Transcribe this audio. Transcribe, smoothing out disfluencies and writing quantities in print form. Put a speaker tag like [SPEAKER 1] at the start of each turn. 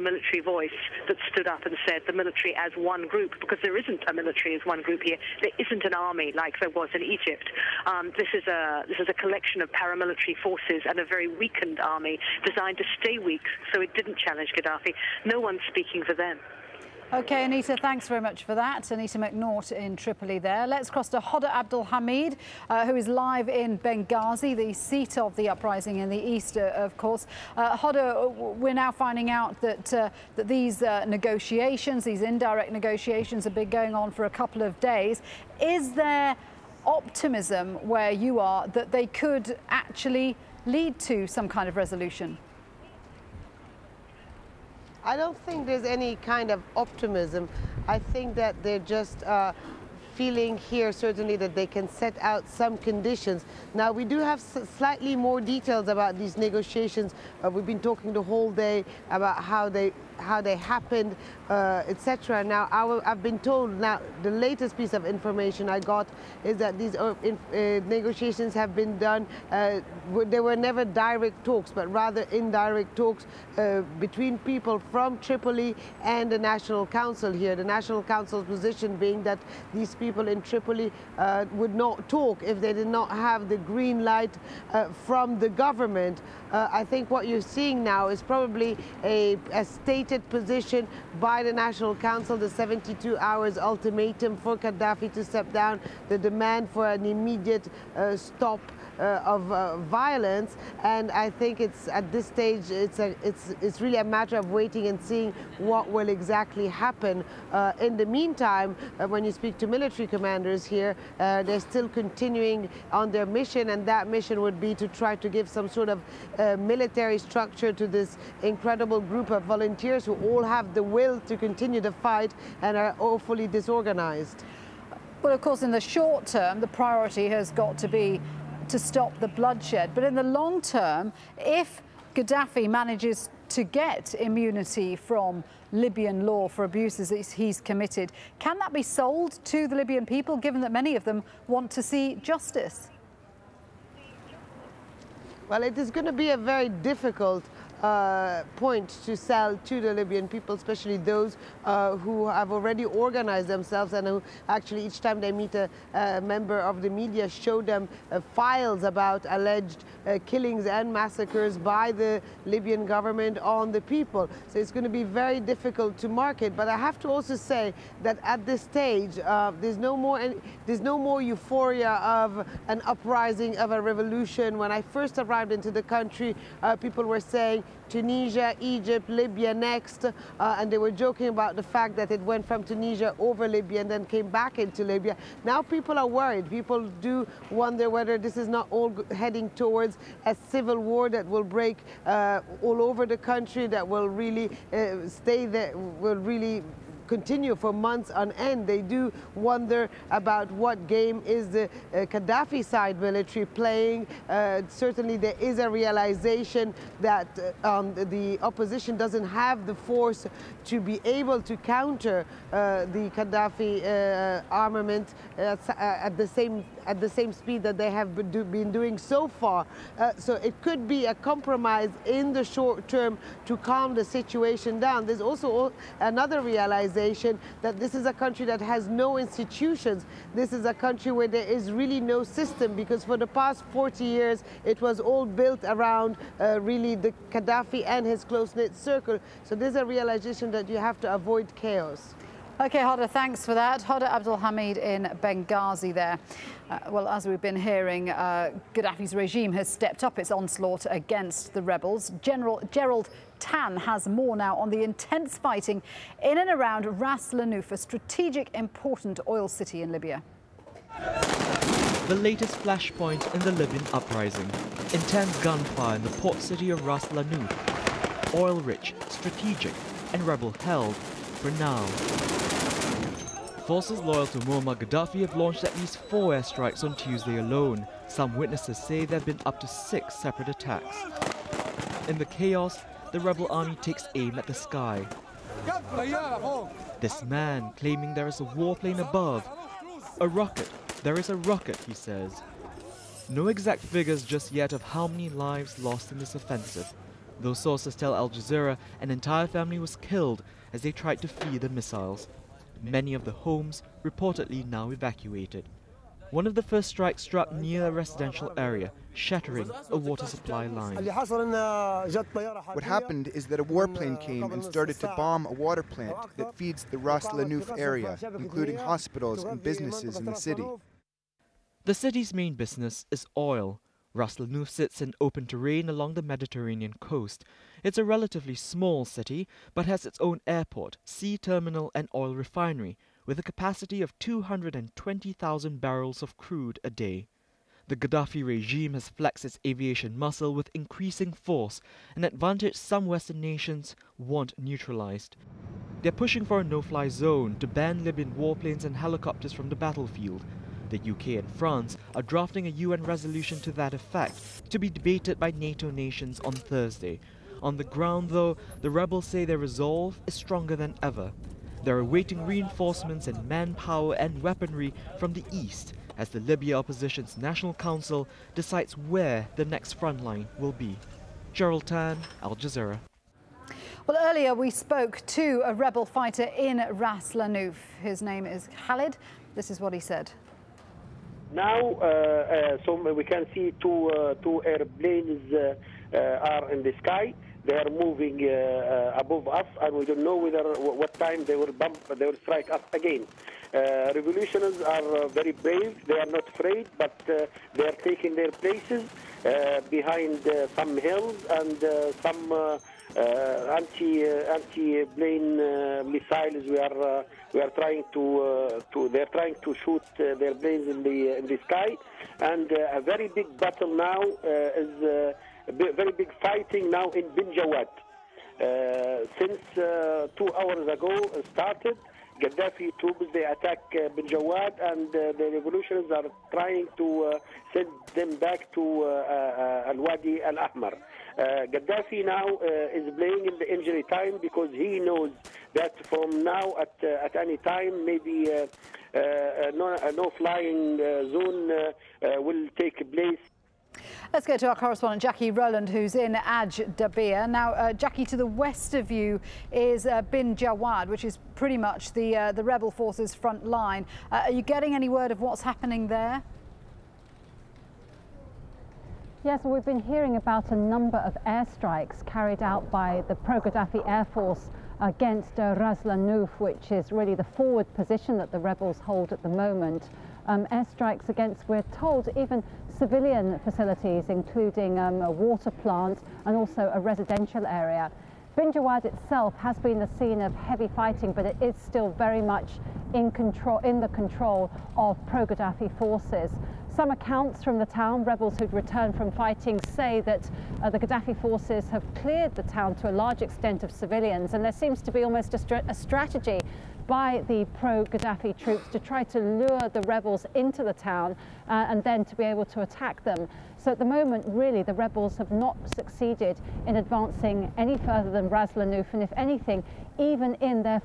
[SPEAKER 1] military voice that stood up and said the military as one group, because there isn't a military as one group here. There isn't an army like there was in Egypt. This is a collection of paramilitary forces and a very weakened army designed to stay weak, so it didn't challenge Gaddafi. No one's speaking for them.
[SPEAKER 2] OK, Anita, thanks very much for that. Anita McNaught in Tripoli there. Let's cross to Hoda Abdul Hamid, who is live in Benghazi, the seat of the uprising in the east, of course. Hoda, we're now finding out that, that these negotiations, these indirect negotiations, have been going on for a couple of days. Is there optimism where you are that they could actually lead to some kind of resolution?
[SPEAKER 3] I don't think there's any kind of optimism. I think that they're just feeling here certainly that they can set out some conditions. Now, we do have slightly more details about these negotiations. We've been talking the whole day about how they happened, etc. Now, I've been told now the latest piece of information I got is that these negotiations have been done. There were never direct talks, but rather indirect talks between people from Tripoli and the National Council here. The National Council's position being that these people in Tripoli would not talk if they did not have the green light from the government. I think what you're seeing now is probably a stated position by the National Council, the 72 hours ultimatum for Gaddafi to step down, the demand for an immediate stop of violence, and I think it's at this stage it's really a matter of waiting and seeing what will exactly happen. In the meantime, when you speak to military commanders here, they're still continuing on their mission, and that mission would be to try to give some sort of military structure to this incredible group of volunteers who all have the will to continue the fight and are awfully disorganized.
[SPEAKER 2] Well, of course, in the short term, the priority has got to be to stop the bloodshed. But in the long term, if Gaddafi manages to get immunity from Libyan law for abuses that he's committed, can that be sold to the Libyan people, given that many of them want to see justice?
[SPEAKER 3] Well, it is going to be a very difficult point to sell to the Libyan people, especially those who have already organized themselves and who actually each time they meet a member of the media show them files about alleged killings and massacres by the Libyan government on the people. So it's going to be very difficult to market. But I have to also say that at this stage, there's no more euphoria of an uprising, of a revolution. When I first arrived into the country, people were saying Tunisia, Egypt, Libya next, and they were joking about the fact that it went from Tunisia over Libya and then came back into Libya. Now people are worried. People do wonder whether this is not all heading towards a civil war that will break all over the country, that will really stay there, will really continue for months on end. They do wonder about what game is the Gaddafi side military playing. Certainly there is a realization that the opposition doesn't have the force to be able to counter the Gaddafi armament at the same speed that they have been doing so far. So it could be a compromise in the short term to calm the situation down. There's also another realization that this is a country that has no institutions. This is a country where there is really no system, because for the past 40 years it was all built around really the Gaddafi and his close-knit circle. So there's a realization that you have to avoid chaos.
[SPEAKER 2] OK, Hoda, thanks for that. Hoda Abdul Hamid in Benghazi there. Well, as we've been hearing, Gaddafi's regime has stepped up its onslaught against the rebels. General Gerald Tan has more now on the intense fighting in and around Ras Lanuf, a strategic, important oil city in Libya.
[SPEAKER 4] The latest flashpoint in the Libyan uprising. Intense gunfire in the port city of Ras Lanuf. Oil-rich, strategic, and rebel-held for now. Forces loyal to Muammar Gaddafi have launched at least 4 airstrikes on Tuesday alone. Some witnesses say there have been up to 6 separate attacks. In the chaos, the rebel army takes aim at the sky. This man claiming there is a warplane above. A rocket. There is a rocket, he says. No exact figures just yet of how many lives lost in this offensive. Those sources tell Al Jazeera an entire family was killed as they tried to flee the missiles. Many of the homes reportedly now evacuated. One of the first strikes struck near a residential area, shattering a water supply line.
[SPEAKER 5] What happened is that a warplane came and started to bomb a water plant that feeds the Ras Lanuf area, including hospitals and businesses in the city.
[SPEAKER 4] The city's main business is oil. Ras Lanuf sits in open terrain along the Mediterranean coast. It's a relatively small city, but has its own airport, sea terminal and oil refinery, with a capacity of 220,000 barrels of crude a day. The Gaddafi regime has flexed its aviation muscle with increasing force, an advantage some Western nations want neutralized. They're pushing for a no-fly zone to ban Libyan warplanes and helicopters from the battlefield. The UK and France are drafting a UN resolution to that effect, to be debated by NATO nations on Thursday. On the ground, though, the rebels say their resolve is stronger than ever. They're awaiting reinforcements in manpower and weaponry from the east as the Libya opposition's National Council decides where the next front line will be. Gerald Tan, Al Jazeera.
[SPEAKER 2] Well, earlier we spoke to a rebel fighter in Ras Lanuf. His name is Khalid. This is what he said.
[SPEAKER 6] Now, so we can see two airplanes are in the sky. They are moving above us, and we don't know what time they will strike us again. Revolutionaries are very brave. They are not afraid, but they are taking their places behind some hills and some anti-plane missiles. We are trying they're trying to shoot their planes in the sky, and a very big battle now is. Very big fighting now in Bin Jawad. Since 2 hours ago started, Gaddafi troops, they attack Bin Jawad, and the revolutionaries are trying to send them back to Al-Wadi Al-Ahmar. Gaddafi now is playing in the injury time because he knows that from now at any time maybe no flying zone will take place.
[SPEAKER 2] Let's go to our correspondent Jackie Rowland, who's in AlJazeera. Now, Jackie, to the west of you is Bin Jawad, which is pretty much the rebel forces' front line. Are you getting any word of what's happening there?
[SPEAKER 7] Yes, well, we've been hearing about a number of airstrikes carried out by the pro-Gaddafi Air Force against Ras Lanuf, which is really the forward position that the rebels hold at the moment. Airstrikes against, we're told, even civilian facilities, including a water plant and also a residential area. Bin Jawad itself has been the scene of heavy fighting, but it is still very much in the control of pro-Gaddafi forces. Some accounts from the town, rebels who'd returned from fighting, say that the Gaddafi forces have cleared the town to a large extent of civilians, and there seems to be almost a strategy by the pro-Gaddafi troops to try to lure the rebels into the town and then to be able to attack them. So at the moment, really, the rebels have not succeeded in advancing any further than Ras Lanuf, and if anything, even in their